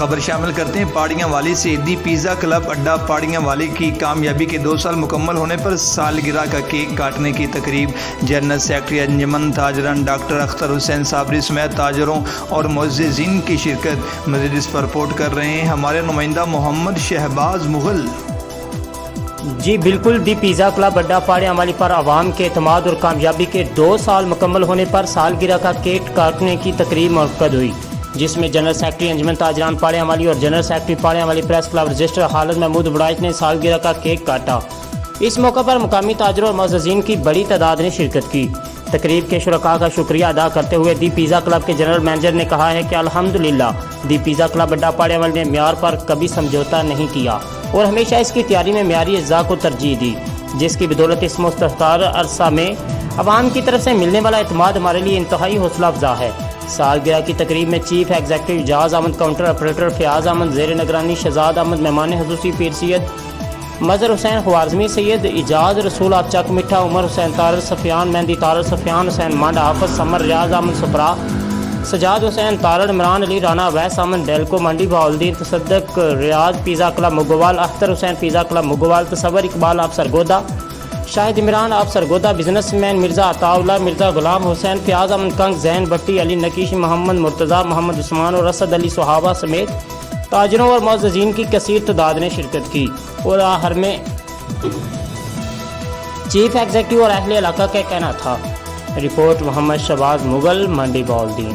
خبر شامل کرتے ہیں پاڑیاں والی سے۔ دی پیزا کلب اڈا پاڑیاں والی کی کامیابی کے 2 سال مکمل ہونے پر سالگرہ کا کیک کاٹنے کی تقریب۔ جنرل سیکرٹری انجمن تاجران ڈاکٹر اختر حسین صابری سمیت تاجروں اور معززین کی شرکت۔ مزید اس پر رپورٹ کر رہے ہیں ہمارے نمائندہ محمد شہباز مغل۔ جی بالکل، دی پیزا کلب اڈا پاڑیاں والی پر عوام کے اعتماد اور کامیابی کے 2 سال مکمل ہونے پر سالگرہ کا کیک کاٹنے کی تقریب منعقد ہوئی، جس میں جنرل سیکرٹری انجمن تاجران پاڑیاں والی اور جنرل سیکرٹری پاڑیاں والی پریس کلب رجسٹر خالد محمود وڑائچ نے سالگرہ کا کیک کاٹا۔ اس موقع پر مقامی تاجروں اور معززین کی بڑی تعداد نے شرکت کی۔ تقریب کے شرکاء کا شکریہ ادا کرتے ہوئے دی پیزا کلب کے جنرل مینیجر نے کہا ہے کہ الحمدللہ دی پیزا کلب اڈا پاڑیاں والی نے معیار پر کبھی سمجھوتا نہیں کیا اور ہمیشہ اس کی تیاری میں معیاری اجزاء کو ترجیح دی، جس کی بدولت اس مختصر عرصہ میں عوام کی طرف سے ملنے والا اعتماد ہمارے لیے انتہائی حوصلہ افزا ہے۔ سالگرہ کی تقریب میں چیف ایگزیکٹو اعجاز احمد، کاؤنٹر آپریٹر فیاض احمد، زیر نگرانی شہزاد احمد، مہمان خصوصی پیر سید مظہر حسین خوارزمی، سید اعجاز رسول چک میٹھا، عمر حسین طارر، سفیان مہندی طارر، سفیان حسین مانڈ، حافظ سمر، ریاض احمد سپرا، سجاد حسین طارر، عمران علی رانا، ویس احمد ڈیلکو منڈی، بہاؤالدین تصدق ریاض pizza club مگوال، Akhtar Hussain pizza club مگوال، تصور اقبال آپ سرگودا، شاہد عمران آپ سرگودا، بزنس مین مرزا عطا اللہ، مرزا غلام حسین، فیاض احمد کنگ، زین بٹی، علی نکیش، محمد مرتضیٰ، محمد عثمان اور اسد علی صحابہ سمیت تاجروں اور معززین کی کثیر تعداد نے شرکت کی اور آخر میں چیف ایگزیکٹو اور اہل علاقہ کا کہنا تھا۔ رپورٹ محمد شہباز مغل، منڈی بہاؤالدین۔